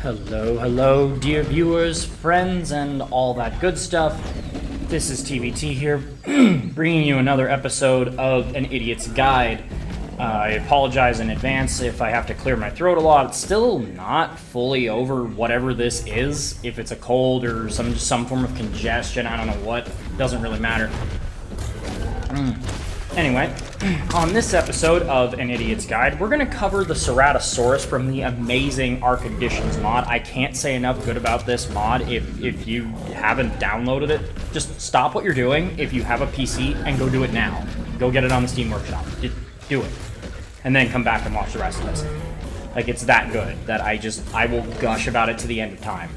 Hello, hello, dear viewers, friends, and all that good stuff. This is TVT here, bringing you another episode of An Idiot's Guide. I apologize in advance if I have to clear my throat a lot. It's still not fully over whatever this is. If it's a cold or some form of congestion, I don't know what. Doesn't really matter. Anyway, on this episode of An Idiot's Guide, we're going to cover the Ceratosaurus from the amazing ARK Editions mod. I can't say enough good about this mod. If you haven't downloaded it, just stop what you're doing if you have a PC and go do it now. Go get it on the Steam Workshop. Do it. And then come back and watch the rest of this. Like, it's that good that I will gush about it to the end of time.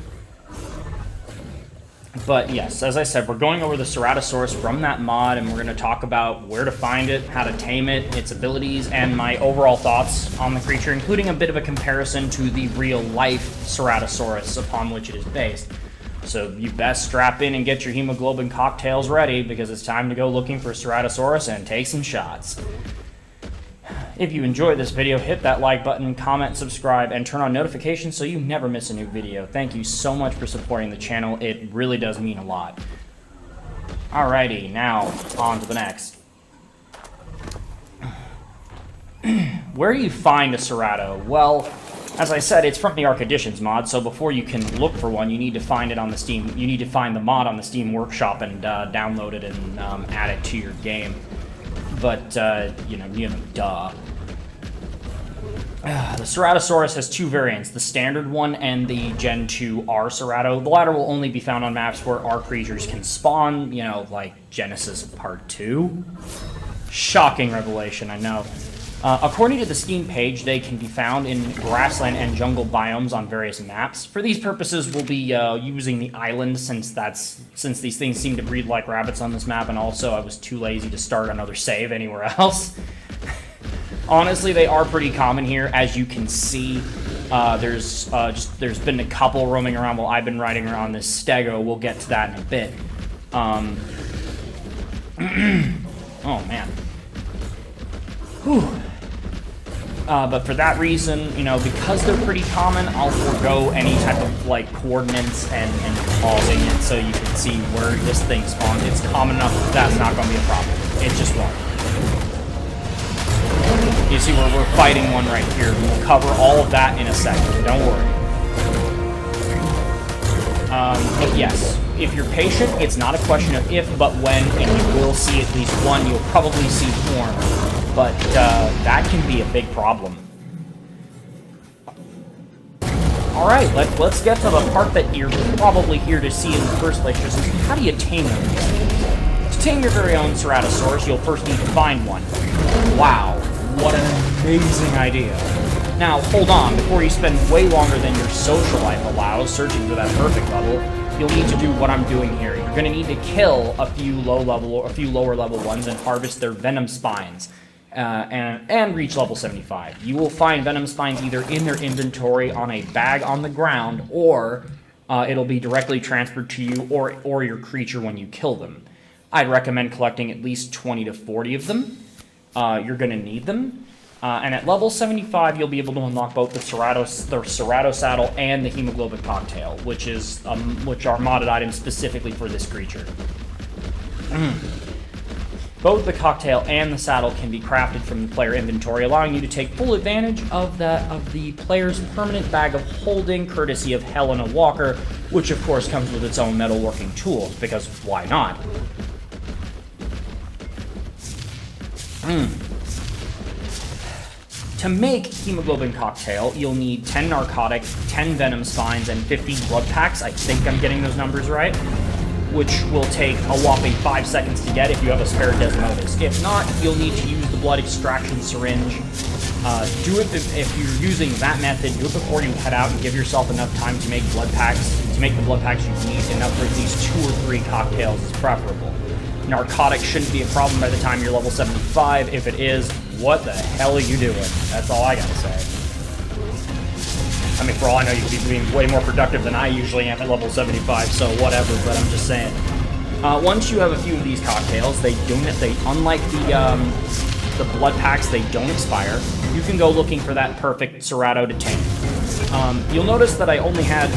But yes, as I said, we're going over the Ceratosaurus from that mod, and we're going to talk about where to find it, how to tame it, its abilities, and my overall thoughts on the creature, including a bit of a comparison to the real-life Ceratosaurus upon which it is based. So you best strap in and get your hemoglobin cocktails ready, because it's time to go looking for Ceratosaurus and take some shots. If you enjoyed this video, hit that like button, comment, subscribe, and turn on notifications so you never miss a new video. Thank you so much for supporting the channel. It really does mean a lot. Alrighty, now on to the next. Where do you find a Cerato? Well, as I said, it's from the ARK Editions mod, so before you can look for one, you need to find it on the Steam. You need to find the mod on the Steam Workshop and download it and add it to your game. But, you know, duh. The Ceratosaurus has two variants, the standard one and the Gen 2 R Cerato. The latter will only be found on maps where R creatures can spawn, you know, like Genesis Part 2. Shocking revelation, I know. According to the Steam page, they can be found in grassland and jungle biomes on various maps. For these purposes, we'll be using the island since these things seem to breed like rabbits on this map, and also I was too lazy to start another save anywhere else. Honestly, they are pretty common here, as you can see. There's been a couple roaming around while I've been riding around this stego. We'll get to that in a bit. Oh man. Whew. But for that reason, you know, because they're pretty common, I'll forego any type of, like, coordinates and pausing it so you can see where this thing spawned. It's common enough that that's not going to be a problem. It just won't. You see, we're fighting one right here. We'll cover all of that in a second. Don't worry. But yes, if you're patient, it's not a question of if, but when, and you will see at least one. You'll probably see more. But that can be a big problem. Alright, let's get to the part that you're probably here to see in the first place, which is how do you tame them? To tame your very own Ceratosaurus, you'll first need to find one. Wow, what an amazing idea. Now, hold on, before you spend way longer than your social life allows searching for that perfect level, you'll need to do what I'm doing here. You're going to need to kill a few lower level ones and harvest their venom spines. And reach level 75. You will find venom spines either in their inventory on a bag on the ground, or it'll be directly transferred to you or your creature when you kill them. I'd recommend collecting at least 20 to 40 of them. You're going to need them. And at level 75, you'll be able to unlock both the Cerato saddle and the hemoglobin cocktail, which are modded items specifically for this creature. Both the cocktail and the saddle can be crafted from the player inventory, allowing you to take full advantage of the player's permanent bag of holding, courtesy of Helena Walker, which of course comes with its own metalworking tools, because why not? To make hemoglobin cocktail, you'll need 10 narcotic, 10 venom spines, and 50 blood packs. I think I'm getting those numbers right. Which will take a whopping 5 seconds to get if you have a spare Desmodus. If not, you'll need to use the blood extraction syringe. Do it if you're using that method. Do it before you head out and give yourself enough time to make blood packs. To make the blood packs you need, enough for at least 2 or 3 cocktails is preferable. Narcotics shouldn't be a problem by the time you're level 75. If it is, what the hell are you doing? That's all I gotta say. I mean, for all I know, you could be being way more productive than I usually am at level 75, so whatever, but I'm just saying. Once you have a few of these cocktails, unlike the blood packs, they don't expire. You can go looking for that perfect Cerato to tame. You'll notice that I only had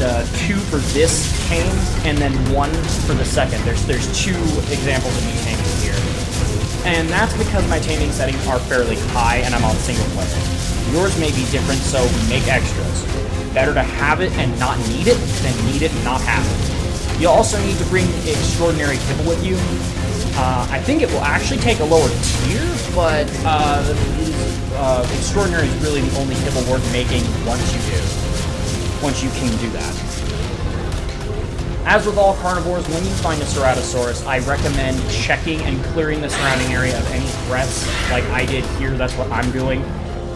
2 for this tame, and then 1 for the second. There's 2 examples of me taming here. And that's because my taming settings are fairly high, and I'm on single player. Yours may be different, so make extras. Better to have it and not need it, than need it and not have it. You'll also need to bring Extraordinary Kibble with you. I think it will actually take a lower tier, but Extraordinary is really the only kibble worth making once you can do that. As with all carnivores, when you find a Ceratosaurus, I recommend checking and clearing the surrounding area of any threats, like I did here. That's what I'm doing.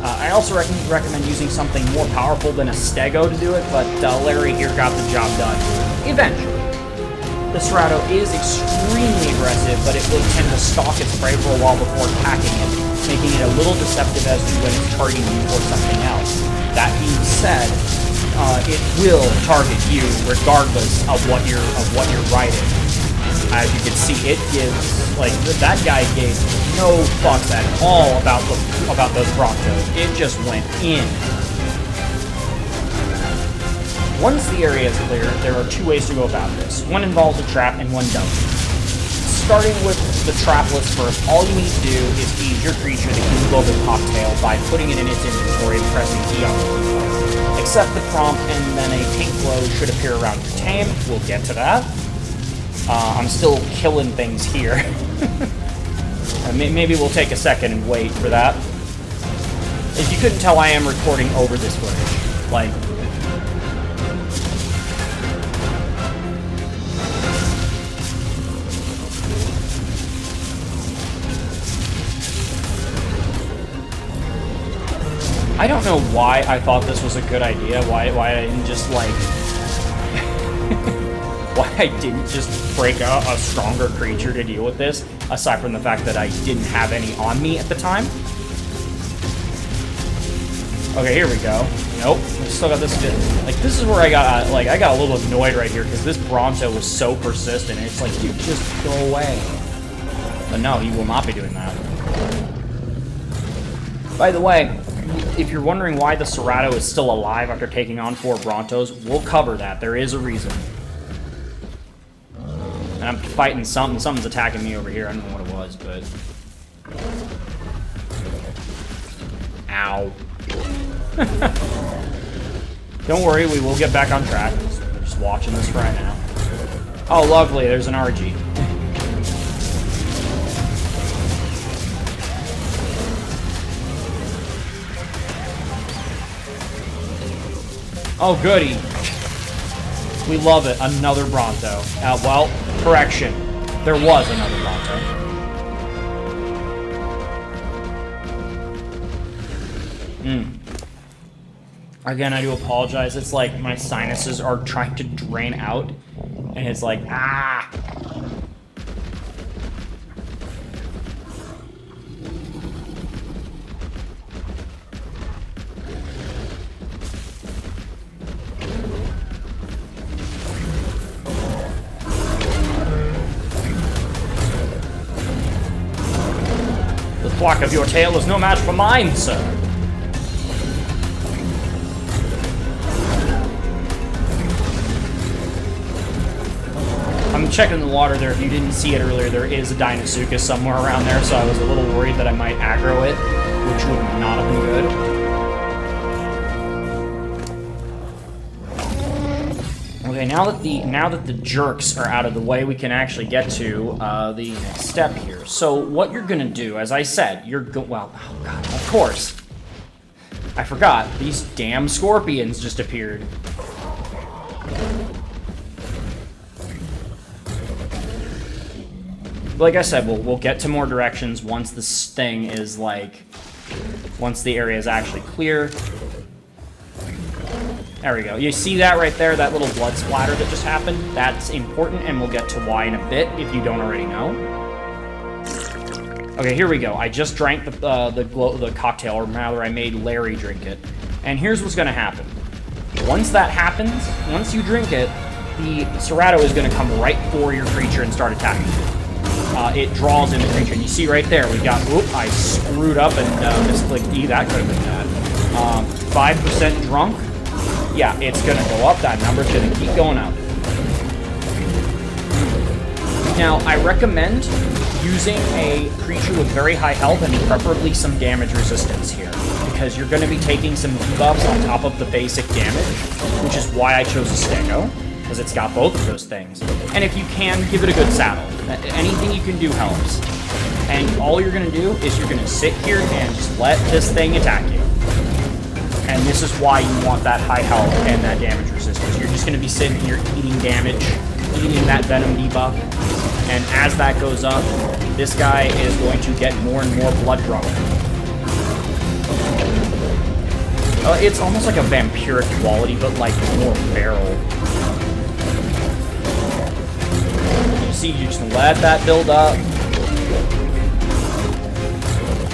I also recommend using something more powerful than a stego to do it, but Larry here got the job done. Eventually. The Cerato is extremely aggressive, but it will tend to stalk its prey for a while before attacking it, making it a little deceptive as to when it's targeting you or something else. That being said, it will target you regardless of what you're riding. As you can see, it gives, like, that guy gave no fucks at all about those Broncos. It just went in. Once the area is clear, there are 2 ways to go about this. One involves a trap and one doesn't. Starting with the trap list first, all you need to do is feed your creature the hemoglobin cocktail by putting it in its inventory and pressing E on the keyboard. Accept the prompt, and then a pink glow should appear around your tame. We'll get to that. I'm still killing things here. Maybe we'll take a second and wait for that. If you couldn't tell, I am recording over this footage. Like, I don't know why I thought this was a good idea, why I didn't just, like... why I didn't just break out a stronger creature to deal with this, aside from the fact that I didn't have any on me at the time. Okay, here we go. Nope, we still got this bit. Like, this is where I got a little annoyed right here, because this Bronto was so persistent, and it's like, dude, just go away. But no, he will not be doing that. By the way, if you're wondering why the Cerato is still alive after taking on 4 Brontos, we'll cover that. There is a reason. And I'm fighting something. Something's attacking me over here. I don't know what it was, but... Ow. Don't worry, we will get back on track. Just watching this right now. Oh, lovely. There's an RG. Oh, goody. We love it. Another Bronto. Well, correction. There was another Bronto. Again, I do apologize. It's like my sinuses are trying to drain out. And it's like, ah! The thwack of your tail is no match for mine, sir. I'm checking the water there. If you didn't see it earlier, there is a Dinosaurus somewhere around there, so I was a little worried that I might aggro it, which would not have been good. Okay, now that the jerks are out of the way, we can actually get to the next step here. So what you're gonna do, as I said, well, oh god, of course. I forgot, these damn scorpions just appeared. Like I said, we'll get to more directions once this thing is once the area is actually clear. There we go. You see that right there, that little blood splatter that just happened? That's important, and we'll get to why in a bit if you don't already know. Okay, here we go. I just drank the cocktail, or rather I made Larry drink it. And here's what's gonna happen. Once that happens, once you drink it, the Cerato is gonna come right for your creature and start attacking you. It draws in the creature. And you see right there, we got, whoop, I screwed up and misclicked E. That could have been bad. 5% drunk. yeah, it's going to go up. That number's going to keep going up. Now, I recommend using a creature with very high health and preferably some damage resistance here, because you're going to be taking some debuffs on top of the basic damage, which is why I chose a Stego, because it's got both of those things. And if you can, give it a good saddle. Anything you can do helps. And all you're going to do is you're going to sit here and just let this thing attack you. And this is why you want that high health and that damage resistance. You're just going to be sitting here eating damage, eating that venom debuff. And as that goes up, this guy is going to get more and more blood drunk. It's almost like a vampiric quality, but like more feral. You see, you just let that build up.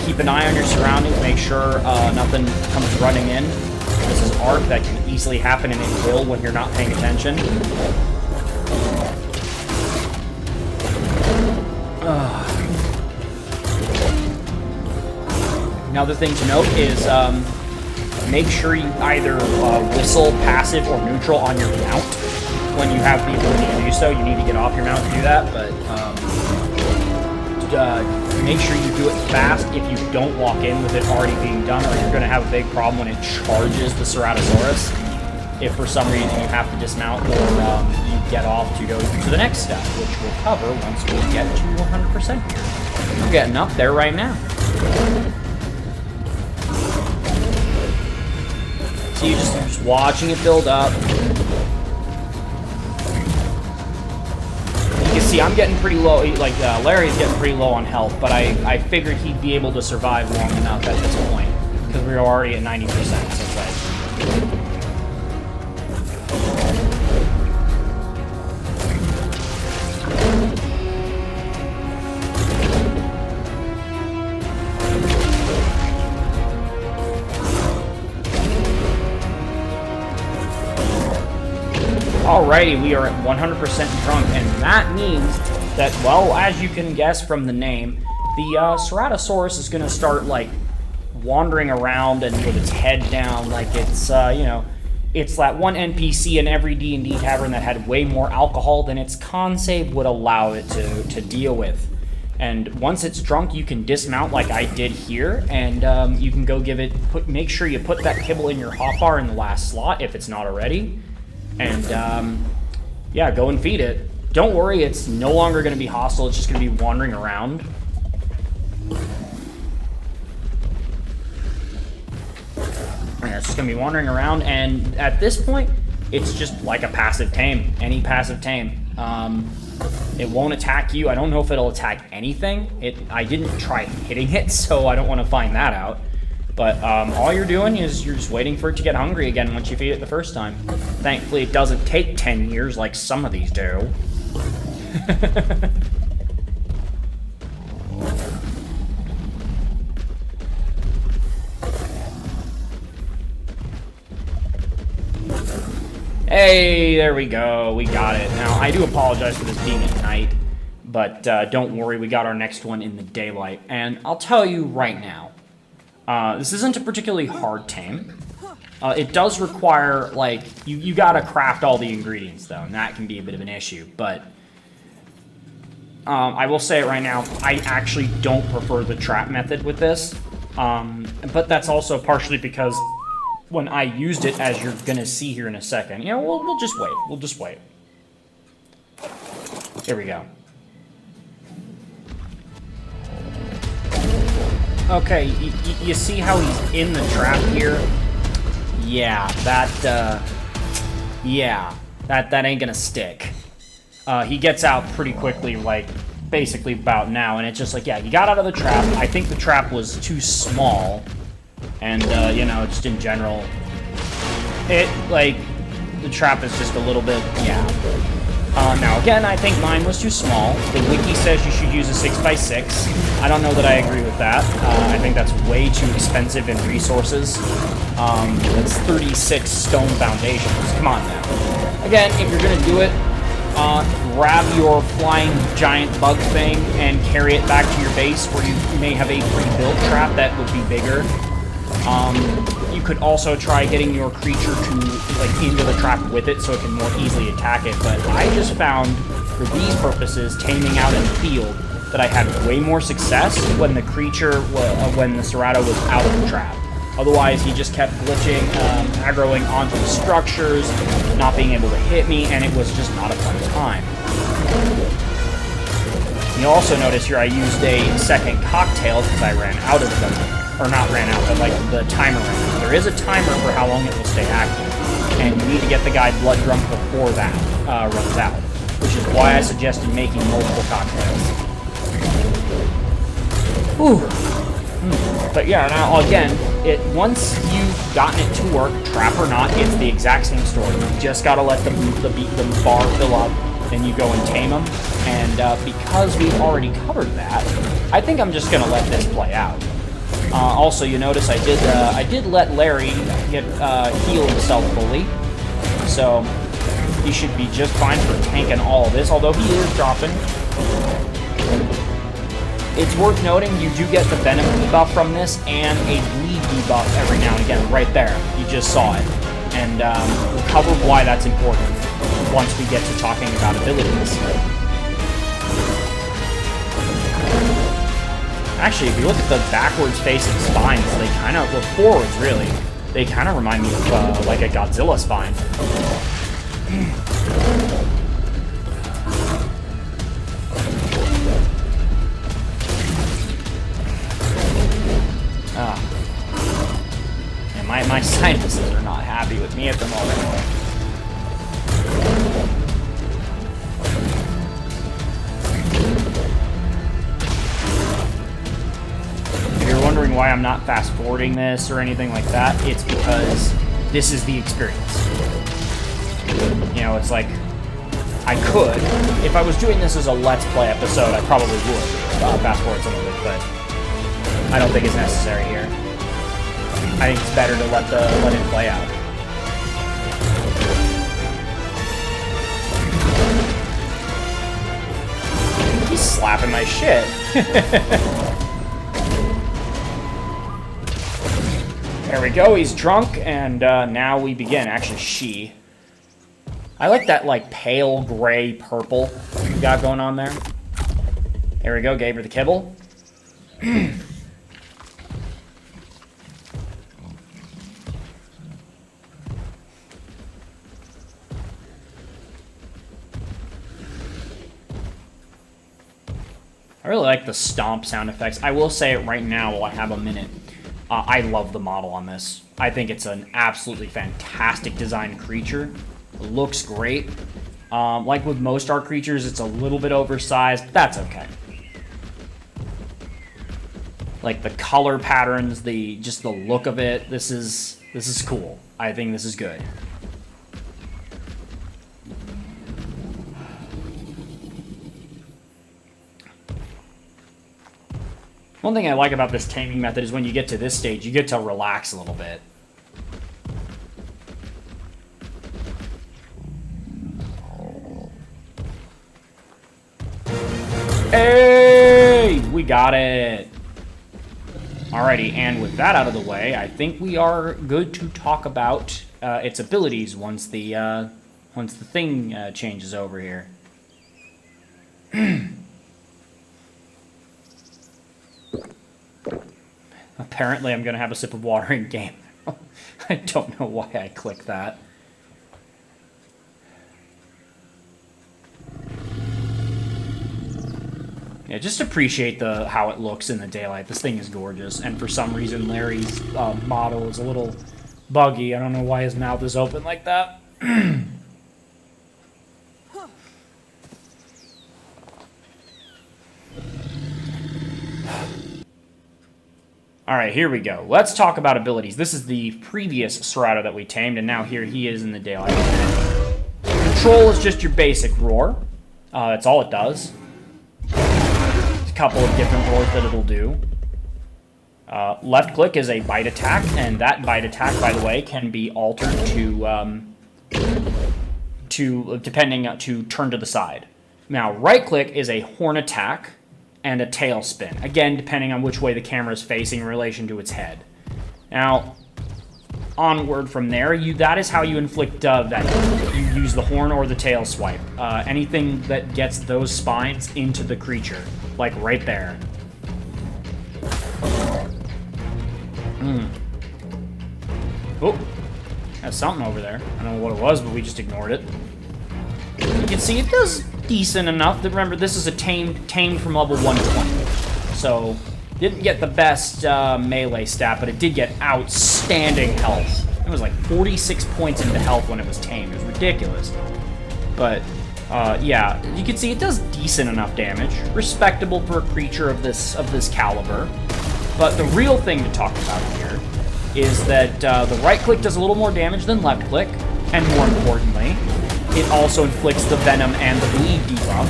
Keep an eye on your surroundings, make sure nothing comes running in. This is ARK, that can easily happen, and it will when you're not paying attention. Another thing to note is make sure you either whistle passive or neutral on your mount when you have the ability to do so. You need to get off your mount to do that, but make sure you do it fast if you don't walk in with it already being done, or you're going to have a big problem when it charges the Ceratosaurus. If for some reason you have to dismount or you get off to go to the next step, which we'll cover once we get to 100% here. We're getting up there right now. So you're just watching it build up. You can see I'm getting pretty low, like Larry's getting pretty low on health, but I figured he'd be able to survive long enough at this point, because we were already at 90% since I... Alrighty, we are at 100% drunk, and that means that, well, as you can guess from the name, the Ceratosaurus is going to start, like, wandering around and with its head down, like it's, you know, it's that one NPC in every D&D tavern that had way more alcohol than its con save would allow it to deal with. And once it's drunk, you can dismount like I did here, and you can go give it, make sure you put that kibble in your hotbar in the last slot if it's not already. And, yeah, go and feed it. Don't worry, it's no longer going to be hostile. It's just going to be wandering around. And it's just going to be wandering around, and at this point, it's just like a passive tame. Any passive tame. It won't attack you. I don't know if it'll attack anything. I didn't try hitting it, so I don't want to find that out. But all you're doing is you're just waiting for it to get hungry again once you feed it the first time. Thankfully, it doesn't take 10 years like some of these do. Hey, there we go. We got it. Now, I do apologize for this being at night, but don't worry, we got our next one in the daylight. And I'll tell you right now, this isn't a particularly hard tame. It does require, like, you gotta craft all the ingredients, though, and that can be a bit of an issue. But I will say it right now, I actually don't prefer the trap method with this. But that's also partially because when I used it, as you're gonna see here in a second, you know, we'll just wait. We'll just wait. Here we go. Okay, you see how he's in the trap here? Yeah, that ain't gonna stick. He gets out pretty quickly, like, basically about now, and it's just like, yeah, he got out of the trap. I think the trap was too small, and, you know, just in general, the trap is just a little bit, yeah. Now, again, I think mine was too small. The wiki says you should use a 6x6. I don't know that I agree with that. I think that's way too expensive in resources. That's 36 stone foundations. Come on now. Again, if you're going to do it, grab your flying giant bug thing and carry it back to your base, where you may have a pre-built trap that would be bigger. You you could also try getting your creature to, like, into the trap with it so it can more easily attack it, but I just found, for these purposes, taming out in the field, that I had way more success when the creature, when the Cerato was out of the trap. Otherwise, he just kept glitching, aggroing onto the structures, not being able to hit me, and it was just not a fun time. You'll also notice here I used a second cocktail because I ran out of them. Or not ran out, but like the timer ran out. There is a timer for how long it will stay active. And you need to get the guy blood drunk before that runs out. Which is why I suggested making multiple cocktails. Whew. But yeah, now again, once you've gotten it to work, trap or not, it's the exact same story. You just gotta let the bar fill up, then you go and tame them. And because we've already covered that, I think I'm just gonna let this play out. Also, you notice I did let Larry get heal himself fully, so he should be just fine for tanking all of this, although he is dropping. It's worth noting you do get the Venom debuff from this and a Bleed debuff every now and again, right there. You just saw it. And we'll cover why that's important once we get to talking about abilities. Actually, if you look at the backwards facing spines, they kind of, well, forwards really, they kind of remind me of like a Godzilla spine. And my sinuses are not happy with me at the moment. Wondering why I'm not fast forwarding this or anything like that, it's because this is the experience. You know, it's like, I could, if I was doing this as a Let's Play episode, I probably would fast forward some of it, but I don't think it's necessary here. I think it's better to let it play out. He's slapping my shit. There we go, he's drunk, and now we begin. Actually, she. I like that, like, pale gray purple you got going on there. There we go, gave her the kibble. I really like the stomp sound effects. I will say it right now while I have a minute. I love the model on this. I think it's an absolutely fantastic designed creature. It looks great. Like with most ARK creatures, it's a little bit oversized, but that's okay. Like the color patterns, just the look of it, this is cool. I think this is good. One thing I like about this taming method is when you get to this stage, you get to relax a little bit. Hey! We got it! Alrighty, and with that out of the way, I think we are good to talk about its abilities once the thing changes over here. Apparently, I'm going to have a sip of water in game. I don't know why I clicked that. Yeah, just appreciate how it looks in the daylight. This thing is gorgeous, and for some reason, Larry's model is a little buggy. I don't know why his mouth is open like that. Alright, here we go. Let's talk about abilities. This is the previous Cerato that we tamed, and now here he is in the daylight. Control is just your basic roar. That's all it does. There's a couple of different roars that it'll do. Left click is a bite attack, and that bite attack, by the way, can be altered to turn to the side. Now, right click is a horn attack and a tail spin. Again, depending on which way the camera is facing in relation to its head. Now, onward from there, that is how you inflict venom. You use the horn or the tail swipe. Anything that gets those spines into the creature, like right there. Oh, there's something over there. I don't know what it was, but we just ignored it. You can see it does decent enough. Remember, this is a tamed from level 120. So, didn't get the best melee stat, but it did get outstanding health. It was like 46 points into health when it was tamed. It was ridiculous. But, yeah, you can see it does decent enough damage. Respectable for a creature of this caliber. But the real thing to talk about here is that the right click does a little more damage than left click, and more importantly, it also inflicts the venom and the bleed debuff.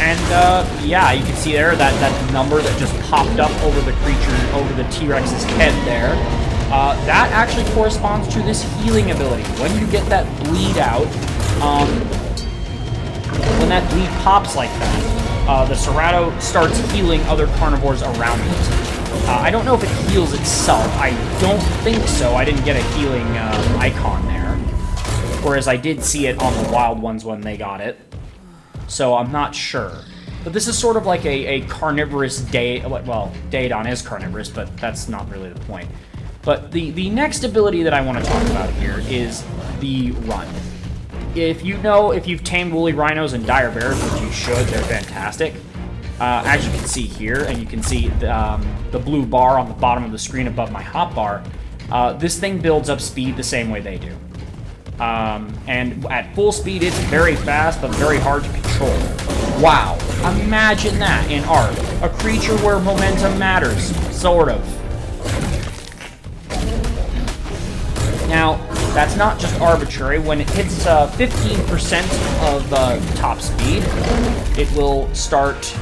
And yeah, you can see there that number that just popped up over the creature, over the T-Rex's head there. That actually corresponds to this healing ability. When you get that bleed out, when that bleed pops like that, the Cerato starts healing other carnivores around it. I don't know if it heals itself. I don't think so. I didn't get a healing icon there. Whereas I did see it on the wild ones when they got it. So I'm not sure. But this is sort of like a carnivorous well, Daedon is carnivorous, but that's not really the point. But the next ability that I want to talk about here is the run. If you've tamed woolly rhinos and dire bears, which you should, they're fantastic. As you can see here, and you can see the blue bar on the bottom of the screen above my hotbar, this thing builds up speed the same way they do. And at full speed, it's very fast, but very hard to control. Wow, imagine that in ARK. A creature where momentum matters, sort of. Now, that's not just arbitrary. When it hits 15% of top speed, it will start...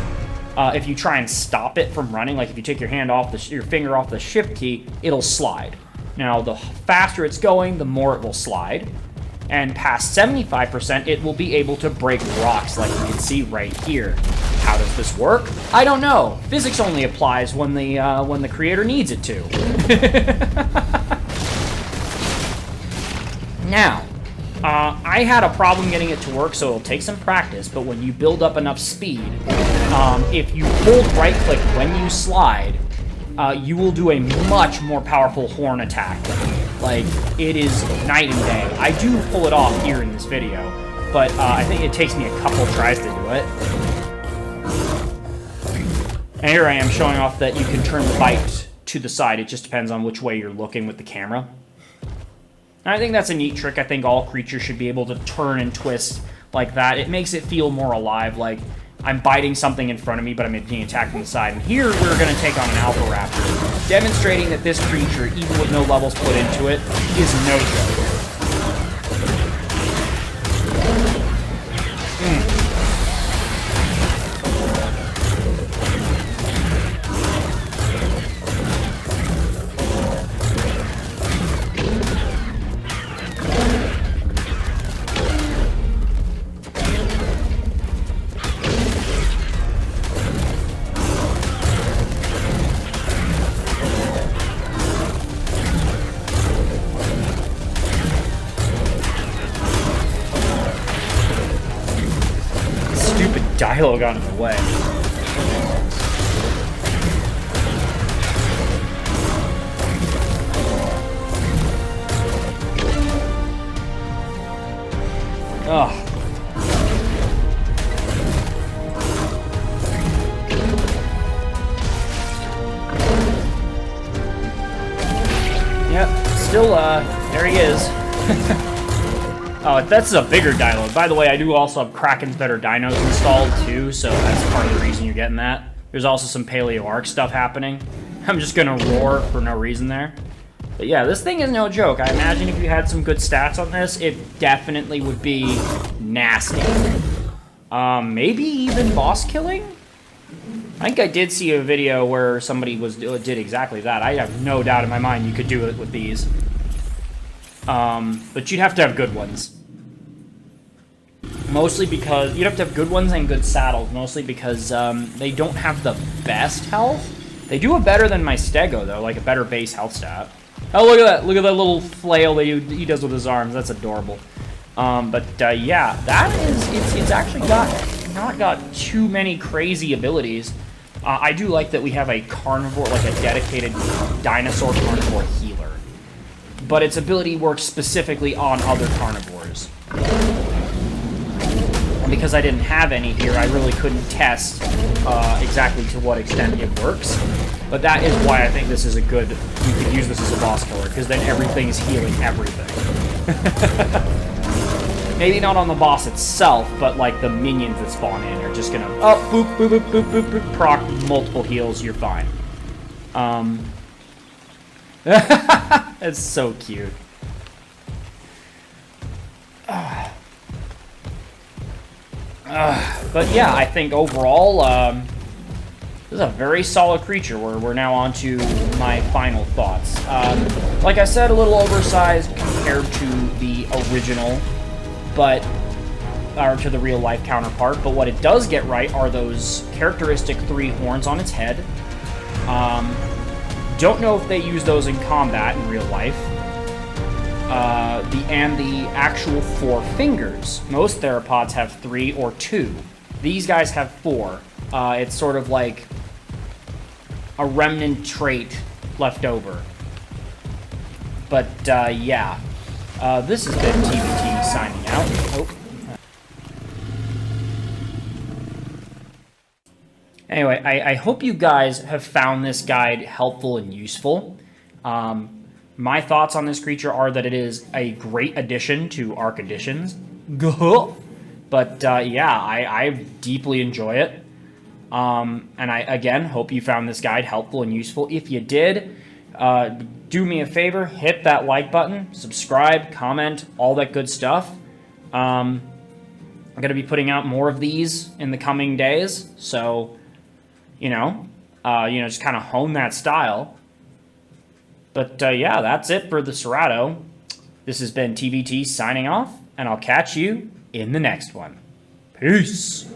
if you try and stop it from running, like if you take your hand off your finger off the shift key, it'll slide. Now, the faster it's going, the more it will slide. And past 75%, it will be able to break rocks, like you can see right here. How does this work? I don't know. Physics only applies when the creator needs it to. Now, I had a problem getting it to work, so it'll take some practice, but when you build up enough speed, if you hold right-click when you slide, you will do a much more powerful horn attack. Like, it is night and day. I do pull it off here in this video, but I think it takes me a couple tries to do it. And here I am showing off that you can turn the bite to the side. It just depends on which way you're looking with the camera. And I think that's a neat trick. I think all creatures should be able to turn and twist like that. It makes it feel more alive, like I'm biting something in front of me, but I'm being attacked from the side. And here we're going to take on an Alpha Raptor, demonstrating that this creature, even with no levels put into it, is no joke. Dilo got in the way. Ugh. Yep, still, there he is. Oh, that's a bigger Dilo. By the way, I do also have Kraken's Better Dinos installed, too, so that's part of the reason you're getting that. There's also some Paleo ARK stuff happening. I'm just gonna roar for no reason there. But yeah, this thing is no joke. I imagine if you had some good stats on this, it definitely would be nasty. Maybe even boss killing? I think I did see a video where somebody did exactly that. I have no doubt in my mind you could do it with these. But you'd have to have good ones. Mostly because... You'd have to have good ones and good saddles, mostly because they don't have the best health. They do a better than my Stego, though, like a better base health stat. Oh, look at that. Look at that little flail that he does with his arms. That's adorable. Yeah, that is... It's actually not got too many crazy abilities. I do like that we have a carnivore, like a dedicated dinosaur carnivore healer. But its ability works specifically on other carnivores. And because I didn't have any here, I really couldn't test exactly to what extent it works. But that is why I think this is a good... You could use this as a boss killer, because then everything is healing everything. Maybe not on the boss itself, but like the minions that spawn in are just gonna... Oh, boop, boop, boop, boop, boop, boop, proc multiple heals, you're fine. That's so cute. But yeah, I think overall, this is a very solid creature. We're now on to my final thoughts. Like I said, a little oversized compared to the original, or to the real-life counterpart. But what it does get right are those characteristic 3 horns on its head. Don't know if they use those in combat in real life. And the actual 4 fingers. Most theropods have 3 or 2. These guys have 4. It's sort of like a remnant trait left over. But, yeah. This has been TBT signing out. Oh. Anyway, I hope you guys have found this guide helpful and useful. My thoughts on this creature are that it is a great addition to ARK editions. But, yeah, I deeply enjoy it. And I, again, hope you found this guide helpful and useful. If you did, do me a favor, hit that like button, subscribe, comment, all that good stuff. I'm going to be putting out more of these in the coming days, so, just kind of hone that style. But, yeah, that's it for the Cerato. This has been TBT signing off, and I'll catch you in the next one. Peace!